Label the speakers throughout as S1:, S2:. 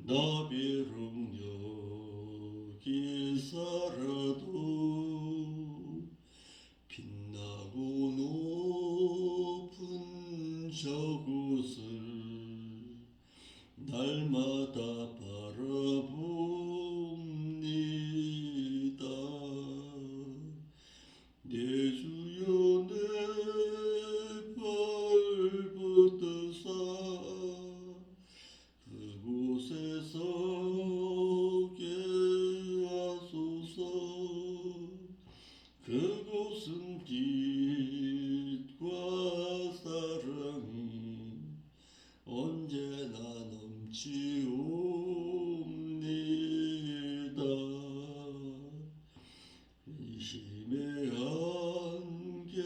S1: 나비름 여기 살아도 빛나고 높은 저곳을 날마다 바라봅니다. 내 주여 내 발붙드사 그곳에서 깨하소서. 그곳은 빛과 사랑이 언제나 넘치옵니다. 근심의 안개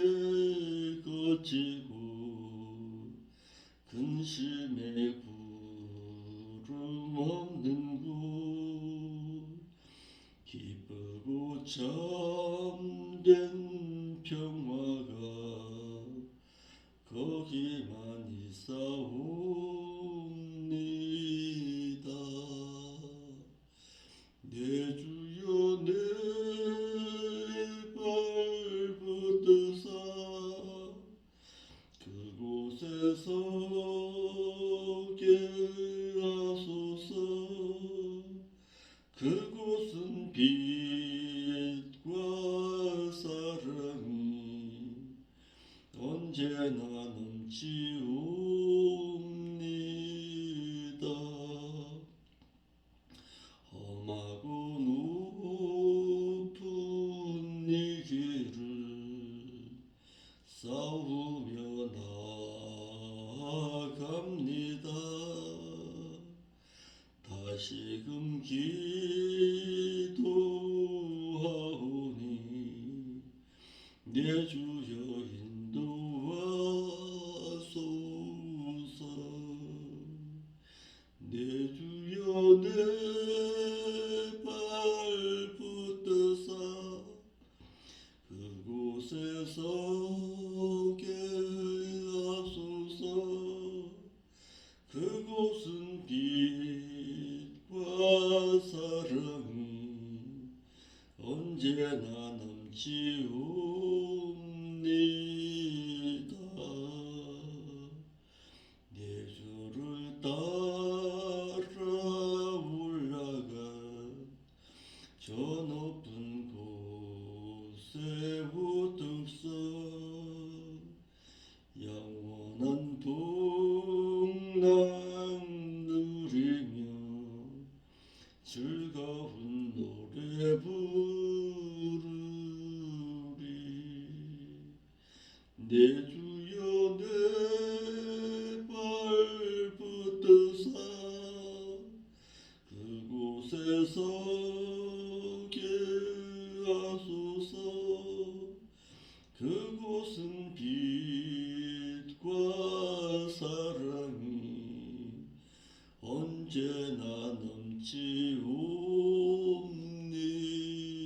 S1: 거치고 근심의 구름 없는 곳 기쁘고 참된 평화가 거기만 있사옵니다. 내 주여 내 발붙드사 그곳에서 깨하소서. 그곳은 빛과 사랑이 언제나 넘치옵니다. 험하고 높은 이 길을 싸우며 나아갑니다. 다시금 기도하오니 내 주여 인도하소서. 내 주여 내 발붙드사 그곳에서 깨하소서. 그곳은 빛과 사랑이 언제나 넘치옵니다. 내 주를 따라 올라가 저 높은 곳에 우뚝서 영원한 풍랑 누리며 즐거운 노래 부르리. 내 주여 내 발붙드사 그곳에서 깨하소서. 그곳은 빛과 사랑이 언제나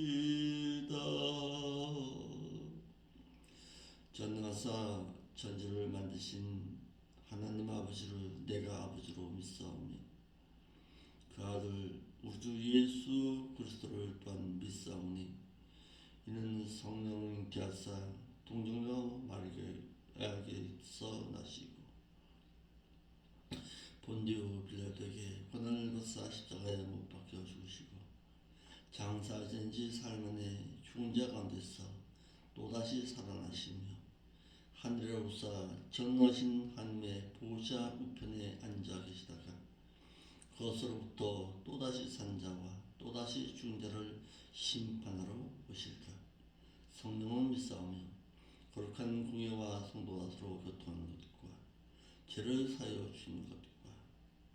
S1: 넘치옵니다. 전능하사 천지를 만드신 하나님 아버지를 내가 아버지로 믿사오며 그 아들 우주 예수 그리스도를 또한 믿사오니 이는 성령을 잉태하사 동정녀 마리아에게서 나시고 본디오 빌라도에게 고난을 받사 십자가에 못 박혀 죽으시고 장사된 지 사흘 만에 죽은 자 가운데서 또다시 살아나시며 하늘에 오사 전능하신 하나님의 보좌 우편에 앉아 계시다가 그것으로부터 또다시 산 자와 또다시 죽은 자를 심판하러 오실까. 성령을 믿사오며 거룩한 공예와 성도가 서로 교통하는 것과 죄를 사하여 주시는 것과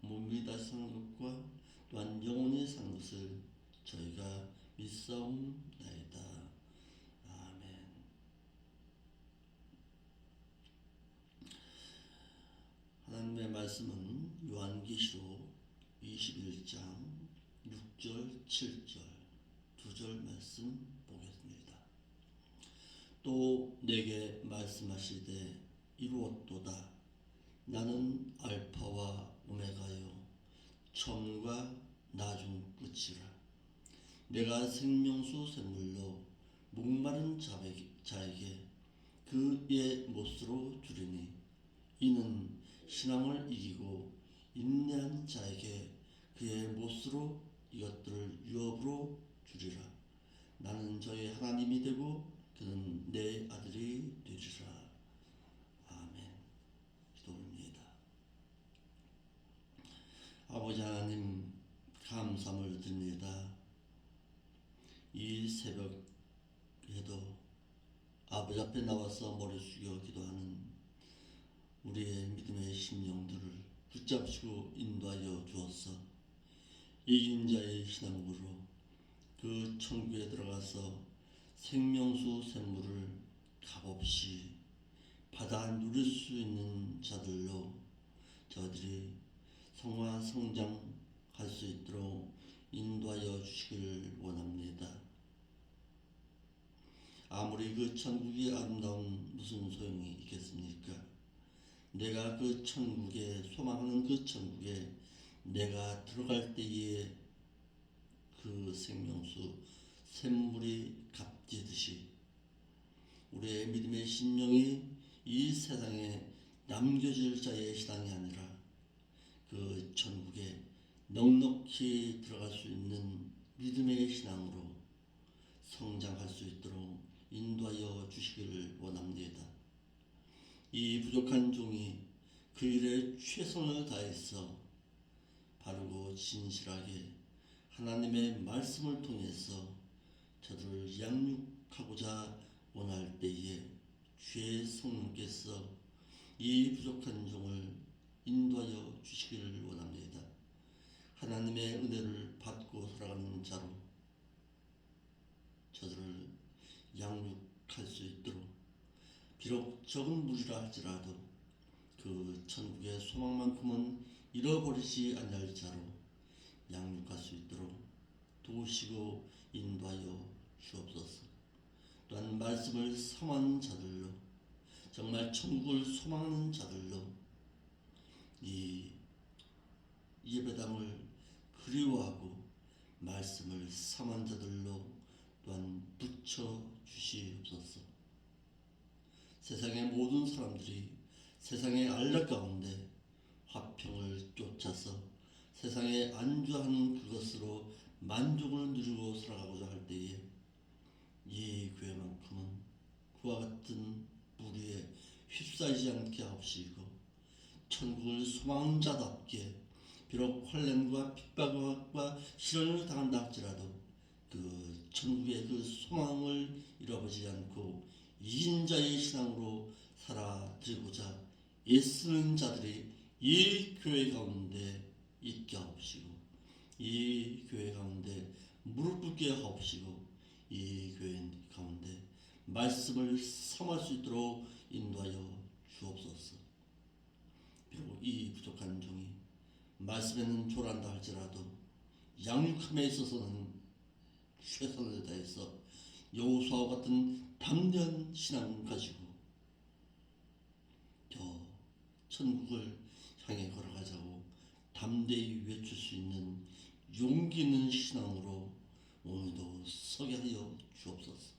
S1: 몸이 다시 사는 것과 또한 영원히 사는 것을 저희가 믿사옵나이다. 아멘. 하나님의 말씀은 요한계시록 21장 6절 7절 2절 말씀 보겠습니다. 또 내게 말씀하시되 이루었도다. 나는 알파와 오메가요 처음과 나중 끝이라. 내가 생명수 샘물로 목마른 자에게 그의 못으로 주리니 이는 신앙을 이기고 인내한 자에게 그의 못으로 이것들을 유업으로 주리라. 나는 저의 하나님이 되고 그는 내 아들이 되리라. 아멘. 기도합니다. 아버지 하나님, 감사함을 드립니다. 이 새벽에도 아버지 앞에 나와서 머리 숙여 기도하는 우리의 믿음의 심령들을 붙잡으시고 인도하여 주어서 이긴 자의 신앙으로 그 천국에 들어가서 생명수 샘물을 값없이 받아 누릴 수 있는 자들로 저들이 성화 성장할 수 있도록 인도하여 주시길 원합니다. 아무리 그 천국이 아름다운 무슨 소용이 있겠습니까? 내가 그 천국에 소망하는 그 천국에 내가 들어갈 때에 그 생명수 샘물이 값지듯이 우리의 믿음의 심령이 이 세상에 남겨질 자의 신앙이 아니라 그 천국에 넉넉히 들어갈 수 있는 믿음의 신앙으로 성장할 수 있도록 인도하여 주시기를 원합니다. 이 부족한 종이 그 일에 최선을 다해서 바르고 진실하게 하나님의 말씀을 통해서 저들을 양육하고자 원할 때에 주의 성령께서 이 부족한 종을 인도하여 주시기를 원합니다. 하나님의 은혜를 받고 살아가는 자로 저들을 양육할 수 있도록 비록 적은 무리라 할지라도 그 천국의 소망만큼은 잃어버리지 않을 자로 양육할 수 있도록 도우시고 인도하여 주옵소서. 또한 말씀을 사모하는 자들로 정말 천국을 소망하는 자들로 이 예배당을 그리워하고 말씀을 사모하는 자들로 또한 붙여 주시옵소서. 세상의 모든 사람들이 세상의 안락 가운데 화평을 쫓아서 세상에 안주하는 그것으로 만족을 누리고 살아가고자 할 때에 이 교회만큼은 그와 같은 무리에 휩싸이지 않게 하옵시고 천국을 소망하는 자답게 비록 환난과 핍박과 시련을 당한다 할지라도 그 천국의 그 소망을 잃어버리지 않고 이긴 자의 신앙으로 살아드리고자 애쓰는 자들이 이 교회 가운데 있게 하옵시고 이 교회 가운데 무릎 꿇게 하옵시고 이 교회 가운데 말씀을 삼할 수 있도록 인도하여 주옵소서. 비록 이 부족한 종이 말씀에는 졸한다 할지라도 양육함에 있어서는 최선을 다해서 여호수아와 같은 담대한 신앙을 가지고 저 천국을 향해 걸어가자고 담대히 외칠 수 있는 용기 있는 신앙으로 오늘도 서게 하여 주옵소서.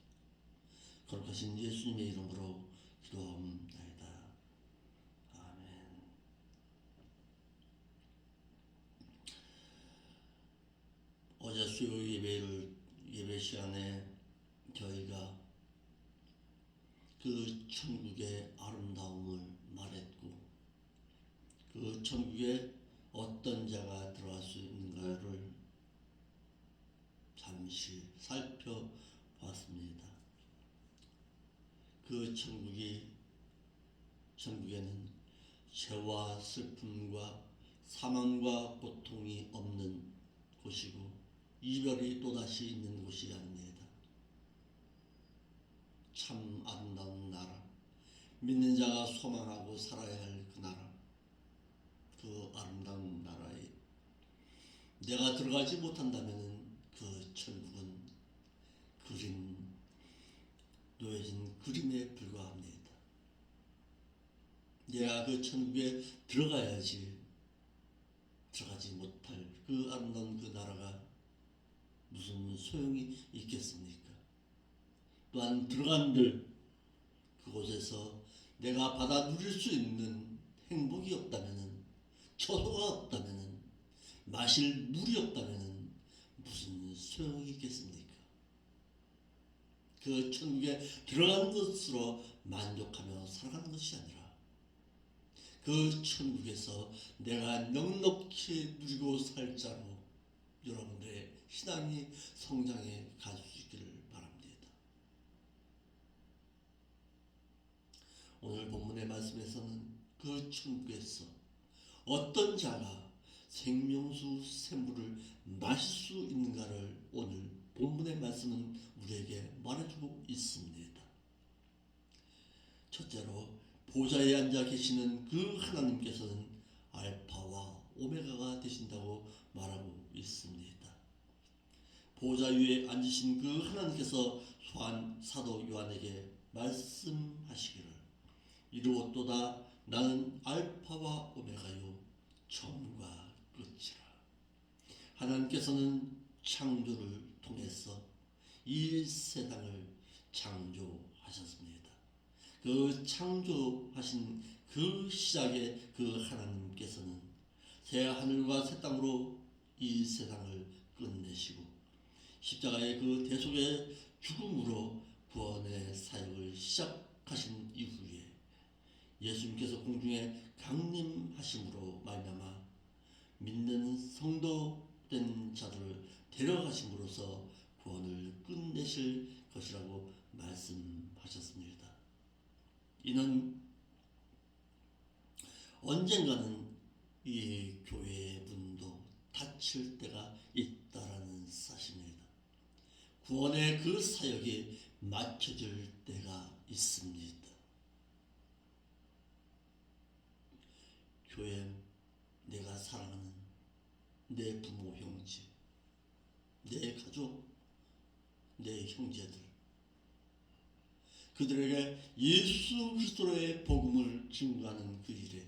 S1: 거룩하신 예수님의 이름으로 기도하옵나이다. 아멘. 어제 수요 예배 시간에 저희가 그 천국의 아름다움을 말했고 그 천국에 어떤 자가 들어갈 수 있는가를 잠시 살펴봤습니다. 그 천국에는 죄와 슬픔과 사망과 고통이 없는 곳이고 이별이 또다시 있는 곳이 아닙니다. 참 아름다운 나라, 믿는 자가 소망하고 살아야 할 그 나라, 그 아름다운 나라에 내가 들어가지 못한다면 그 천국은 놓여진 그림에 불과합니다. 내가 그 천국에 들어가야지 들어가지 못할 그 아름다운 그 나라가 무슨 소용이 있겠습니까? 또한 들어간들 그곳에서 내가 받아 누릴 수 있는 행복이 없다면은, 처소가 없다면은, 마실 물이 없다면은 무슨 소용이 있겠습니까? 그 천국에 들어가는 것으로 만족하며 살아가는 것이 아니라 그 천국에서 내가 넉넉히 누리고 살 자로 여러분들의 신앙이 성장해 갈 수 있기를 바랍니다. 오늘 본문의 말씀에서는 그 천국에서 어떤 자가 생명수 샘물을 마실 수 있는가를 오늘 본문의 말씀은 우리에게 말해주고 있습니다. 첫째로 보좌에 앉아 계시는 그 하나님께서는 알파와 오메가가 되신다고 말하고 있습니다. 보좌 위에 앉으신 그 하나님께서 사도 요한에게 말씀하시기를 이루었도다 나는 알파와 오메가요 처음과 끝이라. 하나님께서는 창조를 통해서 이 세상을 창조하셨습니다. 그 창조하신 그 시작의 그 하나님께서는 새 하늘과 새 땅으로 이 세상을 끝내시고 십자가의 그 대속의 죽음으로 구원의 사역을 시작하신 이후에 예수님께서 공중에 강림하심으로 말미암아 믿는 성도된 자들을 데려가심으로써 구원을 끝내실 것이라고 말씀하셨습니다. 이는 언젠가는 이 교회의 문도 닫힐 때가 있다라는 사실입니다. 구원의 그 사역이 맞춰질 때가 있습니다. 교회, 내가 사랑하는 내 부모, 형제, 내 가족, 내 형제들, 그들에게 예수 그리스도의 복음을 증거하는 그 일에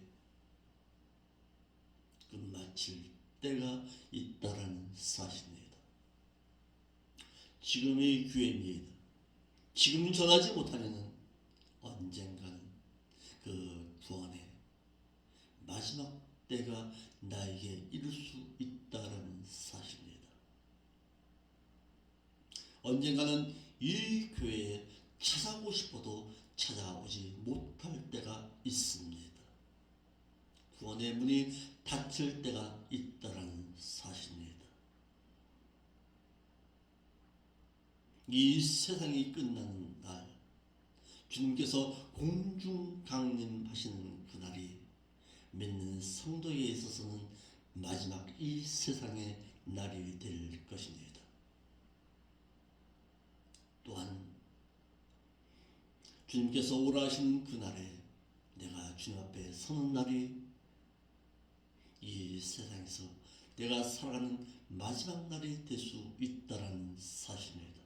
S1: 끝마칠 때가 있다라는 사실입니다. 지금이 기회입니다. 지금 전하지 못하면 언젠가는 그 구원의 마지막 때가 나에게 이룰 수 있다라는 사실입니다. 언젠가는 이 교회에 찾아오고 싶어도 찾아오지 못할 때가 있습니다. 구원의 문이 닫힐 때가 있다라는 사실입니다. 이 세상이 끝나는 날, 주님께서 공중 강림하시는 그날이 믿는 성도에 있어서는 마지막 이 세상의 날이 될 것입니다. 또한 주님께서 오라 하신 그날에 내가 주님 앞에 서는 날이 이 세상에서 내가 살아가는 마지막 날이 될 수 있다는 사실입니다.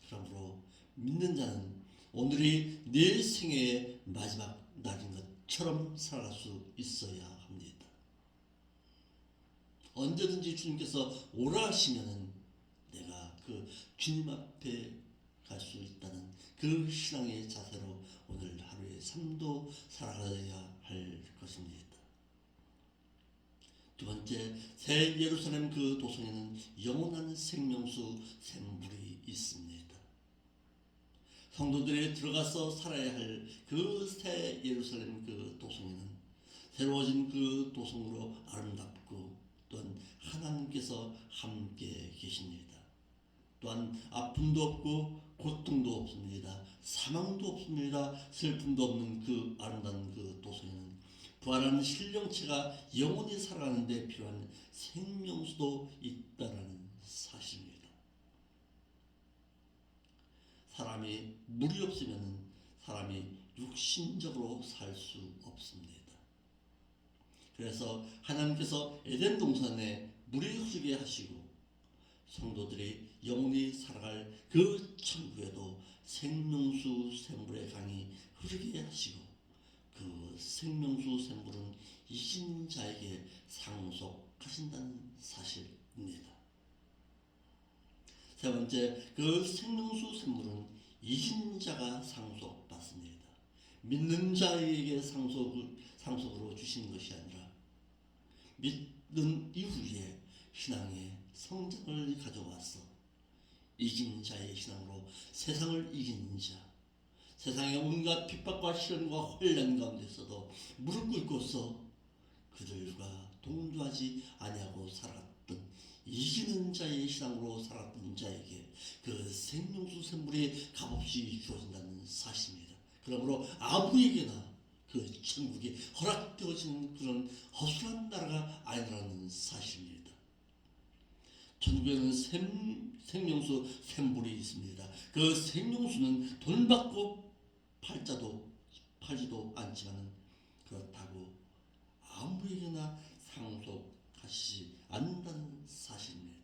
S1: 그러므로 믿는 자는 오늘이 내 생애의 마지막 날인 것처럼 살아갈 수 있어야 합니다. 언제든지 주님께서 오라 하시면은 내가 그 주님 앞에 갈 수 있다는 그 신앙의 자세로 오늘 하루의 삶도 살아가야 할 것입니다. 두 번째, 새 예루살렘 그 도성에는 영원한 생명수 샘물이 있습니다. 성도들이 들어가서 살아야 할 그 새 예루살렘 그 도성에는 새로워진 그 도성으로 아름답고 또한 하나님께서 함께 계십니다. 또한 아픔도 없고 고통도 없습니다. 사망도 없습니다. 슬픔도 없는 그 아름다운 그 도성에는 부활하는 신령체가 영원히 살아가는 데 필요한 생명수도 있다는 사실입니다. 사람이 물이 없으면 사람이 육신적으로 살 수 없습니다. 그래서 하나님께서 에덴 동산에 물이 흐르게 하시고 성도들이 영원히 살아갈 그 천국에도 생명수 샘물의 강이 흐르게 하시고 그 생명수 샘물은 이긴 자에게 상속하신다는 사실입니다. 세 번째, 그 생명수 샘물은 이긴 자가 상속받습니다. 믿는 자에게 상속으로 주신 것이 아니라 믿는 이후에 신앙의 성장을 가져와서 이긴 자의 신앙으로 세상을 이기는 자, 세상의 온갖 핍박과 시련과 혼란 가운데서도 무릎 꿇고서 그들과 동조하지 아니하고 살았던 이기는 자의 신앙으로 살았던 자에게 그 생명수 샘물이 값없이 주어진다는 사실입니다. 그러므로 아무에게나 그 천국이 허락되어지는 그런 허술한 나라가 아니라는 사실입니다. 천국에는 생명수 샘물이 있습니다. 그 생명수는 돈 받고 팔지도 않지만 그렇다고 아무에게나 상속하시지 않는다는 사실입니다.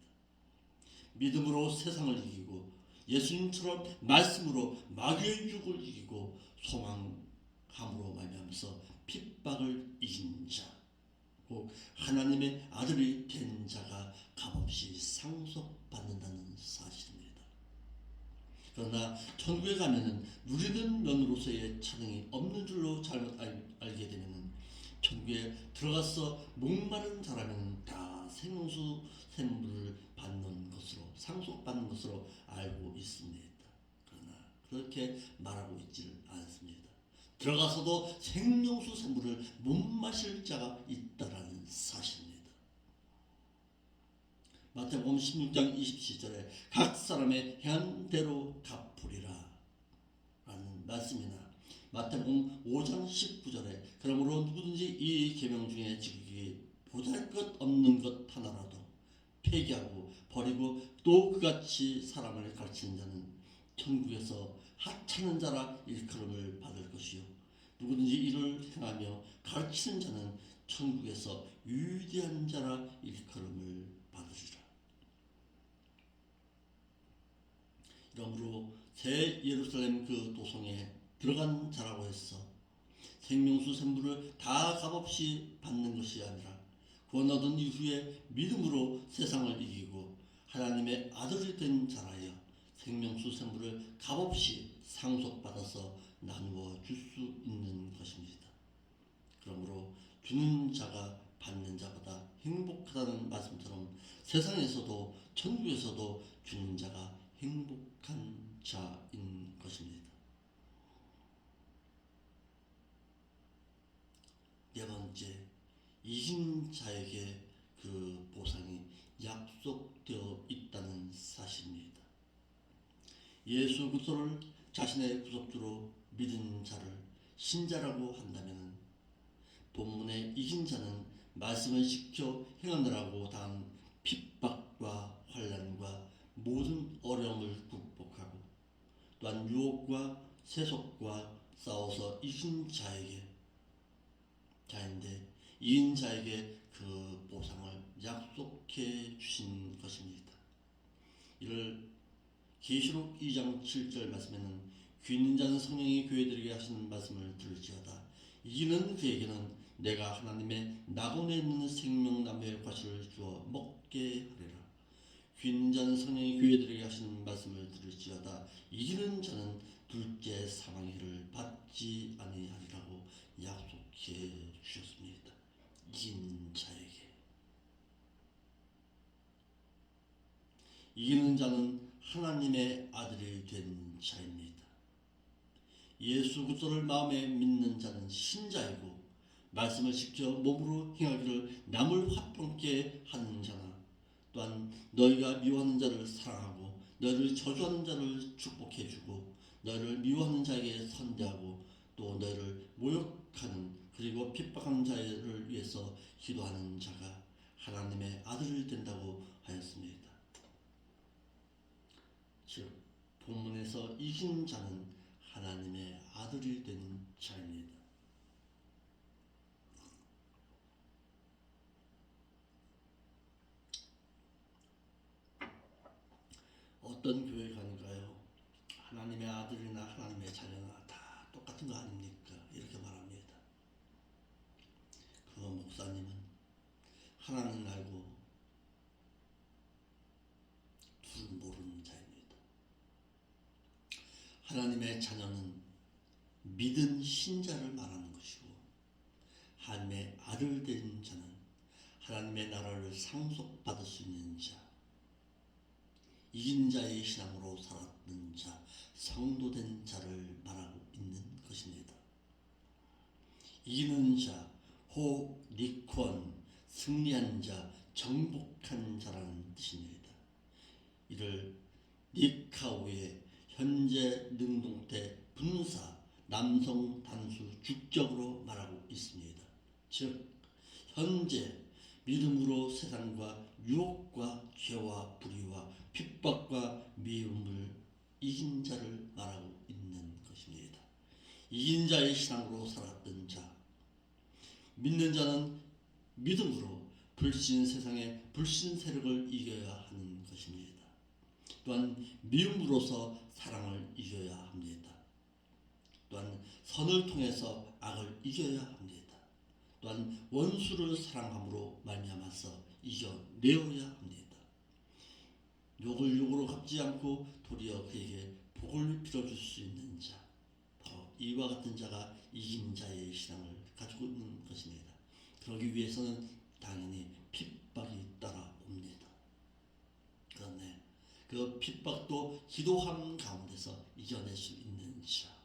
S1: 믿음으로 세상을 이기고 예수님처럼 말씀으로 마귀의 유혹을 이기고 소망함으로 말미암아서 핍박을 이긴 자, 곧 하나님의 아들이 된 자가 값없이 상속받는다는 사실입니다. 그러나 천국에 가면은 누리는 면으로서의 차등이 없는 줄로 잘못 알게 되면은 천국에 들어가서 목마른 사람은 다 생명수 샘물을 받는 것으로 상속받는 것으로 알고 있습니다. 그러나 그렇게 말하고 있지를 않습니다. 들어가서도 생명수 샘물을 못 마실 자가 있다라는 사실입니다. 마태복음 16장 27절에 각 사람의 행한 대로 갚으리라 라는 말씀이나 마태복음 5장 19절에 그러므로 누구든지 이 계명 중에 지키기 보잘것없는 것 하나라도 폐기하고 버리고 또 그같이 사람을 가르치는 자는 천국에서 하찮은 자라 일컬음을 받을 것이요 누구든지 이를 행하며 가르치는 자는 천국에서 위대한 자라 일컬음을 받으리라. 그러므로 새 예루살렘 그 도성에 들어간 자라고 해서 생명수 샘물을 다 값없이 받는 것이 아니라 구원 얻은 이후에 믿음으로 세상을 이기고 하나님의 아들이 된 자라여 생명수 샘물을 값없이 상속받아서 나누어 줄 수 있는 것입니다. 그러므로 주는 자가 받는 자보다 행복하다는 말씀처럼 세상에서도 천국에서도 주는 자가 행복한 자인 것입니다. 네 번째, 이긴 자에게 그 보상이 약속되어 있다는 사실입니다. 예수 그리스도를 자신의 구속주로 믿은 자를 신자라고 한다면 본문의 이긴 자는 말씀을 지켜 행하느라고 당한 핍박과 환난과 모든 어려움을 극복하고 또한 유혹과 세속과 싸워서 이긴 자인데 이긴 자에게 그 보상을 약속해 주신 것입니다. 이를 계시록 2장 7절 말씀에는 귀 있는 자는 성령이 교회들에게 하시는 말씀을 들을지어다. 이기는 그에게는 내가 하나님의 낙원에 있는 생명나무의 과실을 주어 먹게 하리라. 귀 있는 자는 성령이 교회들에게 하시는 말씀을 들을지어다. 이기는 자는 둘째 사망의 해를 받지 아니하리라고 약속해 주셨습니다. 이기는 자에게. 이기는 자는 하나님의 아들이 된 자입니다. 예수 그리스도를 마음에 믿는 자는 신자이고 말씀을 직접 몸으로 행하기를 남을 화평케 하는 자나 또한 너희가 미워하는 자를 사랑하고 너희를 저주하는 자를 축복해 주고 너희를 미워하는 자에게 선대하고 또 너희를 모욕하는 그리고 핍박하는 자를 위해서 기도하는 자가 하나님의 아들이 된다고 하였습니다. 즉 본문에서 이긴 자는 하나님의 아들이 된 자입니다. 어떤 교회 가는가요? 하나님의 아들이나 하나님의 자녀나 다 똑같은 거 아닙니까? 이렇게 말합니다. 하나는 알고 둘은 모르는 자입니다. 하나님의 자녀는 믿은 신자를 말하는 것이고, 하나님의 아들 된 자는 하나님의 나라를 상속받을 수 있는 자, 이긴 자의 신앙으로 살았던 자, 성도된 자를 말하고 있는 것입니다. 이기는 자, 호리콘, 승리한 자, 정복한 자라는 뜻입니다. 이를 니카우의 현재 능동태 분사 남성 단수 주격으로 말하고 있습니다. 즉 현재 믿음으로 세상과 유혹과 죄와 불의와 핍박과 미움을 이긴 자를 말하고 있는 것입니다. 이긴 자의 신앙으로 살았던 자, 믿는 자는 믿음으로 불신 세상의 불신 세력을 이겨야 하는 것입니다. 또한 미움으로서 사랑을 이겨야 합니다. 또한 선을 통해서 악을 이겨야 합니다. 또한 원수를 사랑함으로 말미암아서 이겨내어야 합니다. 욕을 욕으로 갚지 않고 도리어 그에게 복을 빌어줄 수 있는 자, 바로 이와 같은 자가 이긴 자의 신앙을 가지고 있는 것입니다. 그러기 위해서는 당연히 핍박이 따라옵니다. 그런데 그 핍박도 기도함 가운데서 이겨낼 수 있는 자,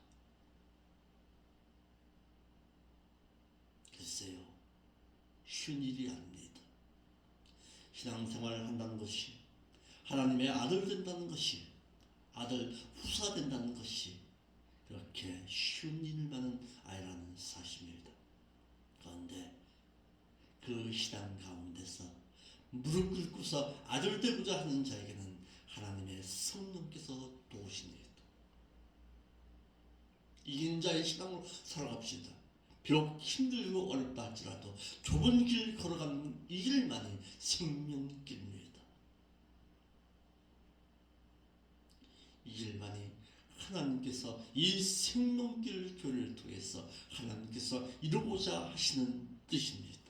S1: 글쎄요, 쉬운 일이 아닙니다. 신앙생활을 한다는 것이, 하나님의 아들 된다는 것이, 아들 후사 된다는 것이 그렇게 쉬운 일만은 아니라는 사실입니다. 그런데 그 신앙 가운데서 무릎 꿇고서 아들 되고자 하는 자에게는 하나님의 성령께서 도우십니다. 이긴 자의 신앙으로 살아갑시다. 비록 힘들고 어렵다 할지라도 좁은 길 걸어가는 이 길만이 생명길입니다. 이 길만이 하나님께서 이 생명길 교회를 통해서 하나님께서 이루고자 하시는 뜻입니다.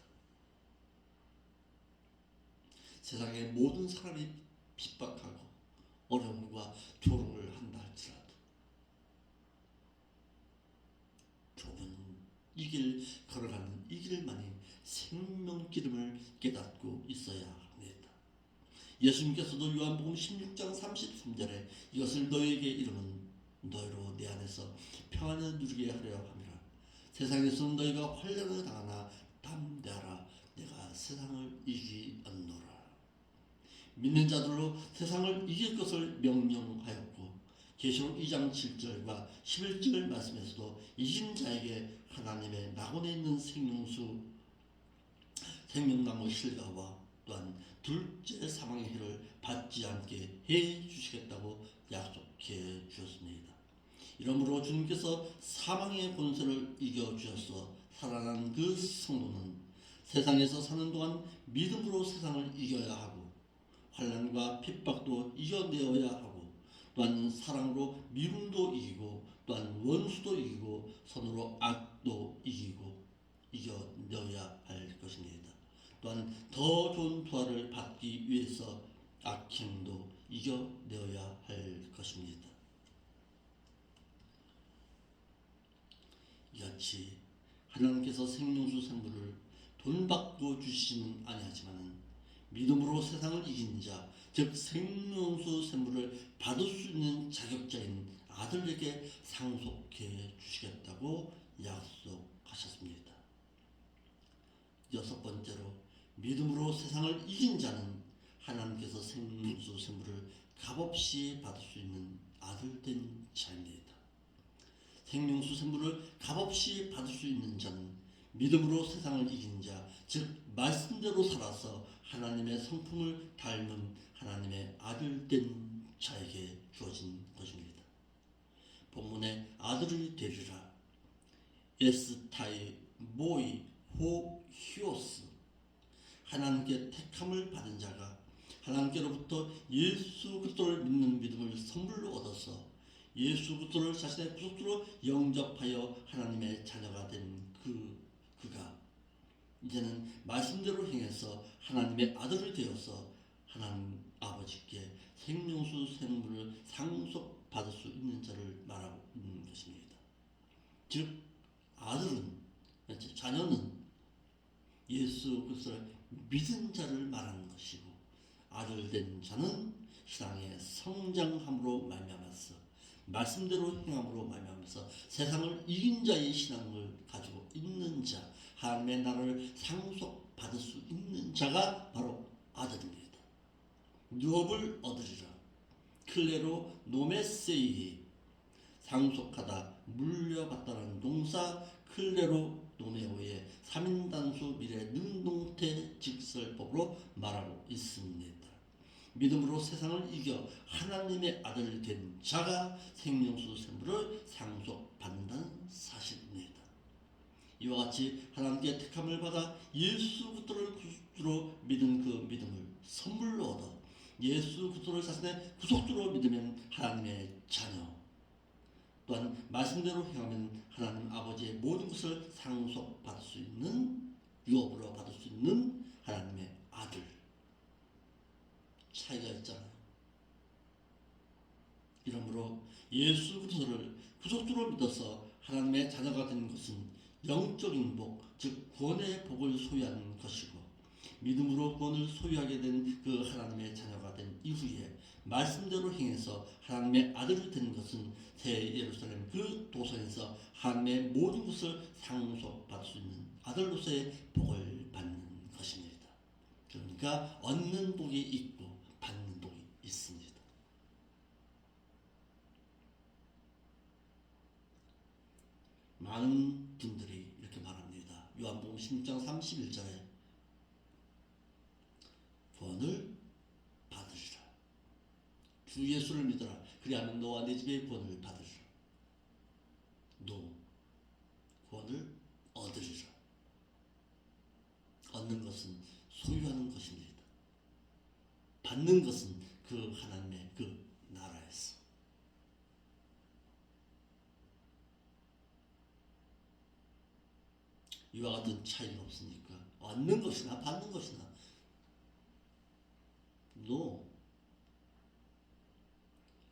S1: 세상의 모든 사람이 핍박하고 어려움과 조롱을 한다 할지라도 좁은 이 길 걸어가는 이 길만이 생명기름을 깨닫고 있어야 합니다. 예수님께서도 요한복음 16장 33절에 이것을 너희에게 이르면 너희로 내 안에서 평안을 누리게 하려 함이라. 세상에서는 너희가 환난을 당하나 담대하라. 내가 세상을 이기었노라. 믿는 자들로 세상을 이길 것을 명령하였고, 계시록 2장 7절과 11절 말씀에서도 이긴 자에게 하나님의 낙원에 있는 생명나무 실과와 또한 둘째 사망의 해를 받지 않게 해 주시겠다고 약속해 주셨습니다. 이러므로 주님께서 사망의 권세를 이겨 주셔서 살아난 그 성도는 세상에서 사는 동안 믿음으로 세상을 이겨야 하고, 환난과 핍박도 이겨내어야 하고, 또한 사랑으로 미움도 이기고, 또한 원수도 이기고, 선으로 악도 이기고 이겨내어야 할 것입니다. 또한 더 좋은 부활을 받기 위해서 악행도 이겨내어야 할 것입니다. 이같이 하나님께서 생명수 생물을 돈 받고 주시지는 아니하지만 믿음으로 세상을 이긴 자, 즉 생명수 생물을 받을 수 있는 자격자인 아들에게 상속해 주시겠다고 약속하셨습니다. 여섯 번째로, 믿음으로 세상을 이긴 자는 하나님께서 생명수 생물을 값없이 받을 수 있는 아들 된 자입니다. 생명수 생물을 값없이 받을 수 있는 자는 믿음으로 세상을 이긴 자, 즉 말씀대로 살아서 하나님의 성품을 닮은 하나님의 아들 된 자에게 주어진 것입니다. 본문의 아들이 되리라, 에스타이 모이 호히오스, 하나님께 택함을 받은 자가 하나님께로부터 예수 그리스도를 믿는 믿음을 선물로 얻어서 예수 그리스도를 자신의 구속주로 영접하여 하나님의 자녀가 된 그가 이제는 말씀대로 행해서 하나님의 아들이 되어서 하나님 아버지께 생명수 생물을 상속받을 수 있는 자를 말하고 있는 것입니다. 즉 아들은, 자녀는 예수 그리스도를 믿은 자를 말하는 것이고, 아들 된 자는 신앙의 성장함으로 말미암아서 말씀대로 행함으로 말미암아서 세상을 이긴 자의 신앙을 가지고 있는 자, 하나님의 나라를 상속받을 수 있는 자가 바로 아들입니다. 유업을 얻으리라. 클레로 노메세이, 상속하다, 물려받다는 동사 클레로 노메오의 3인단수 미래 능동태 직설법으로 말하고 있습니다. 믿음으로 세상을 이겨 하나님의 아들 된 자가 생명수 생물을 상속받는다는 사실입니다. 이와 같이 하나님께 택함을 받아 예수 그리스도를 구주로 믿은 그 믿음을 선물로 얻어 예수 그리스도를 자신의 구속주로 믿으면 하나님의 자녀, 또한 말씀대로 행하면 하나님 아버지의 모든 것을 상속받을 수 있는, 유업으로 받을 수 있는 하나님의 아들. 차이가 있잖아요. 이러므로 예수 그리스도를 구속주로 믿어서 하나님의 자녀가 되는 것은 영적인 복, 즉 구원의 복을 소유하는 것이고, 믿음으로 구원을 소유하게 된 그 하나님의 자녀가 된 이후에 말씀대로 행해서 하나님의 아들이 되는 것은 새 예루살렘 그 도성에서 하나님의 모든 것을 상속받을 수 있는 아들로서의 복을 받는 것입니다. 그러니까 얻는 복이 있고 받는 복이 있습니다. 많은 분들이 이렇게 말합니다. 요한복음 16장 31절에 구원을 받으리라. 주 예수를 믿어라. 그리하면 너와 네 집에 구원을 받으리라. 구원을 얻으리라. 얻는 것은 소유하는 것입니다. 받는 것은 그 하나님의 그 나라에서. 이와 같은 차이가 없으니까 얻는 것이나 받는 것이나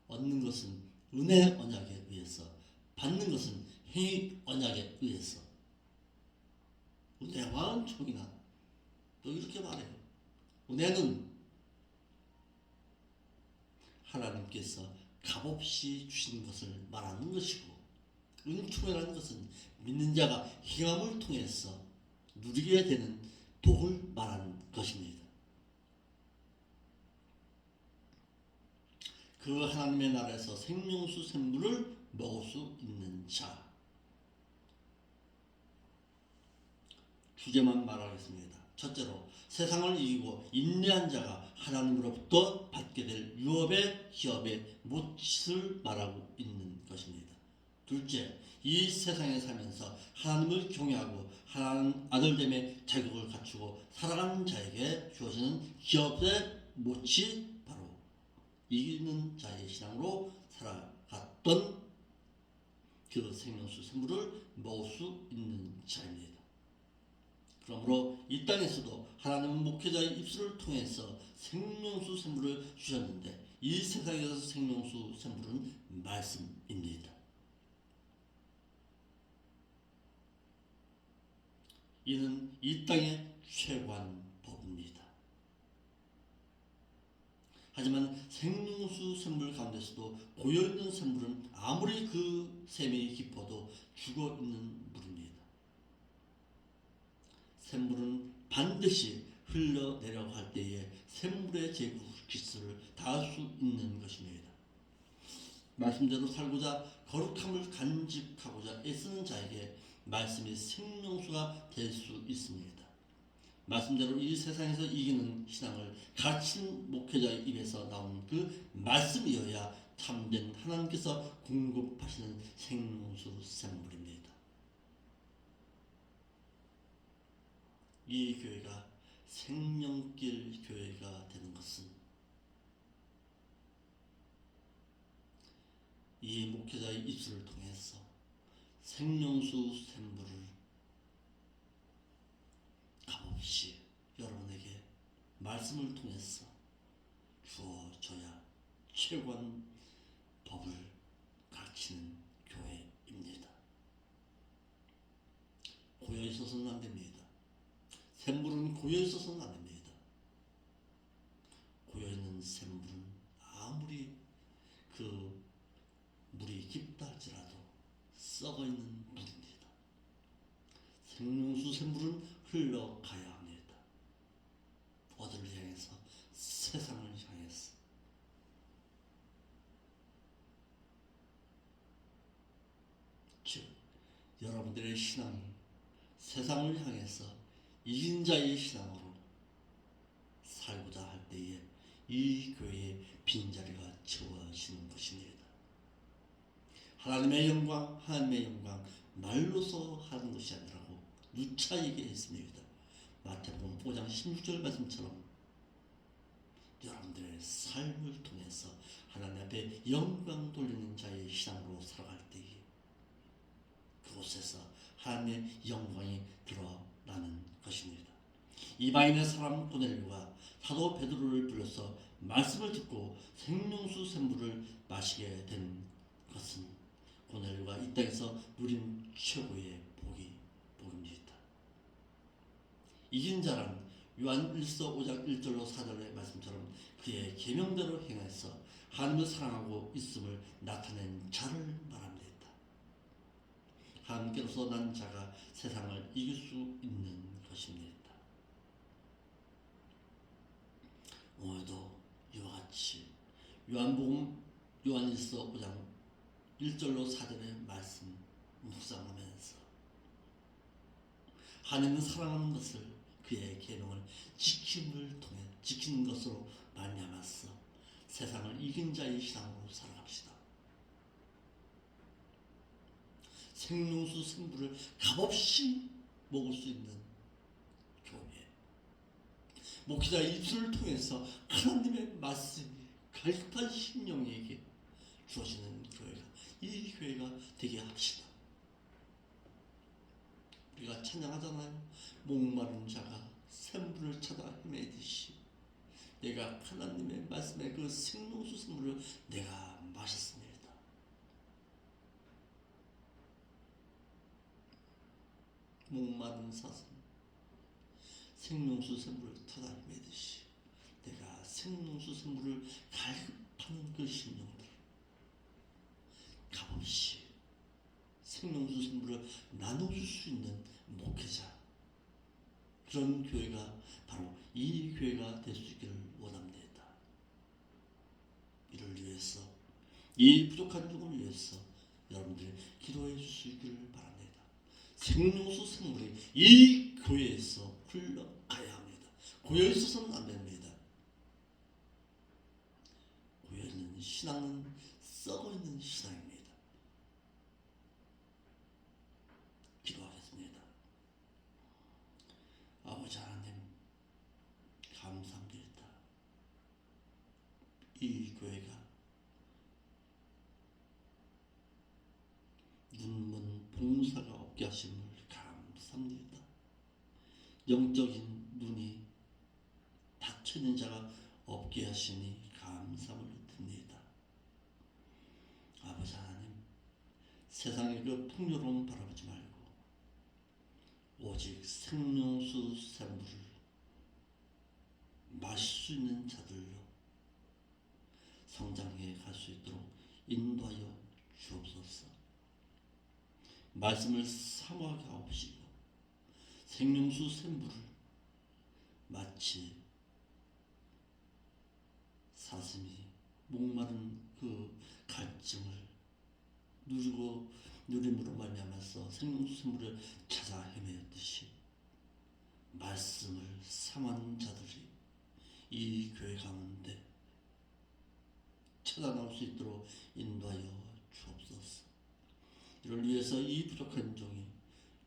S1: 얻는 것은 은혜 언약에 의해서, 받는 것은 행위 언약에 의해서. 은혜와 은총이나 또 이렇게 말해요. 은혜는 하나님께서 값없이 주신 것을 말하는 것이고, 은총이라는 것은 믿는 자가 행함을 통해서 누리게 되는 복을 말하는 것입니다. 그 하나님의 나라에서 생명수 생물을 먹을 수 있는 자. 주제만 말하겠습니다. 첫째로 세상을 이기고 인내한 자가 하나님으로부터 받게 될 유업의 기업의 몫을 말하고 있는 것입니다. 둘째, 이 세상에 살면서 하나님을 경외하고 하나님 아들됨의 자격을 갖추고 살아가는 자에게 주어지는 기업의 몫이 바로 이기는 자의 신앙으로 살아갔던 그 생명수 생물을 먹을 수 있는 자입니다. 그러므로 이 땅에서도 하나님은 목회자의 입술을 통해서 생명수 생물을 주셨는데, 이 세상에서 생명수 생물은 말씀입니다. 이는 이 땅의 최고한 법입니다. 하지만 생명수 생물 가운데서도 고여있는 생물은 아무리 그 샘이 깊어도 죽어있는 물입니다. 샘물은 반드시 흘러내려갈 때에 샘물의 제국 기스를 닿을 수 있는 것입니다. 말씀대로 살고자 거룩함을 간직하고자 애쓰는 자에게 말씀이 생명수가 될 수 있습니다. 말씀대로 이 세상에서 이기는 신앙을 가르치는 목회자의 입에서 나온 그 말씀이어야 참된 하나님께서 공급하시는 생명수 샘물입니다. 이 교회가 생명길 교회가 되는 것은 이 목회자의 입술을 통해서 생명수 샘물을 값없이 여러분에게 말씀을 통해서 주어져야 최고한 법을 가르치는 교회입니다. 고여 있어서는 안 됩니다. 샘물은 고여 있어서는 안 됩니다. 고여 있는 샘물은 아무리 그 물이 깊다 할지라도 썩어 있는 물입니다. 생명수 샘물은 흘러가야 합니다. 어디를 향해서? 세상을 향해서. 즉 여러분들의 신앙이 세상을 향해서 이긴 자의 신앙으로 살고자 할 때에 이 교회의 빈자리가 채워지는 것입니다. 하나님의 영광 말로서 하는 것이 아니라고 누차 얘기했습니다. 마태복음 5장 16절 말씀처럼 여러분들의 삶을 통해서 하나님 앞에 영광 돌리는 자의 신앙으로 살아갈 때에 그곳에서 하나님의 영광이 드러나는 것입니다. 이방인의 사람 고넬료가 사도 베드로를 불러서 말씀을 듣고 생명수 샘물을 마시게 된 것은 고넬료가 이 땅에서 누린 최고의 복입니다. 이긴 자란 요한 1서 5장 1절로 4절의 말씀처럼 그의 계명대로 행해서 하나님을 사랑하고 있음을 나타낸 자를 말합니다. 하나님께로서 난 자가 세상을 이길 수 있는 것입니다. 오늘도 이와 같이 요한복음 요한1서 5장 1절로 4절의 말씀 묵상하면서 하나님을 사랑하는 것을 그의 계명을 지키는 것으로 말미암아서 세상을 이긴 자의 신앙으로 살아갑시다. 생명수 샘물을 값없이 먹을 수 있는 교회, 목회자 입술을 통해서 하나님의 말씀이 갈급한 심령에게 주어지는 교회가 이 교회가 되게 합시다. 우리가 찬양하잖아요. 목마른 자가 샘물을 찾아 헤매듯이 내가 하나님의 말씀의 그 생명수 샘물을 내가 마셨습니다. 목마른 사슴 생명수 샘물을 찾아 헤매듯이 내가 생명수 샘물을 갈급하는 그 심령들 값없이 생명수 샘물을 나눠줄 수 있는 목회자, 그런 교회가 바로 이 교회가 될 수 있기를 원합니다. 이를 위해서, 이 부족한 종을 위해서 여러분들이 기도해 주시기를 바랍니다. 생명수 샘물이 이 교회에서 흘러가야 합니다. 고여 있어서는 안 됩니다. 고여 있는 신앙은 썩어 있는 신앙입니다. 기도하겠습니다. 아버지 하나님, 감사합니다. 이 교회가 눈먼 봉사가 없게 하심을 감사합니다. 영적인 눈이 닫혀있는 자가 없게 하시니 감사를 드립니다. 아버지 하나님, 세상의 그 풍요로움 바라보지 말고 오직 생명수 샘물을 마실 수 있는 자들로 성장해 갈 수 있도록 인도하여 주옵소서. 말씀을 사모하게 하옵시고 생명수 샘물을 마치 사슴이 목마른 그 갈증을 누림으로 말미암아서 생명수 샘물을 찾아 헤매었듯이 말씀을 사모하는 자들이 이 교회 가운데 찾아 나올 수 있도록 인도하여 주옵소서. 이를 위해서 이 부족한 종이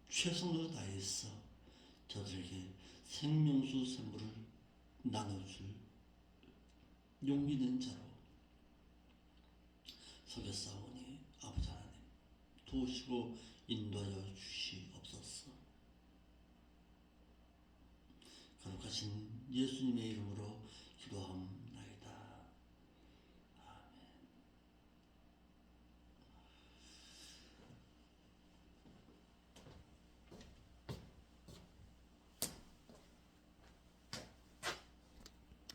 S1: 최선을 다해서 저들에게 생명수 샘물을 나눠줄 용기 있는 자로 서겠사오니 아버지 하나님, 도우시고 인도하여 주시옵소서. 살아계신 예수님의 이름으로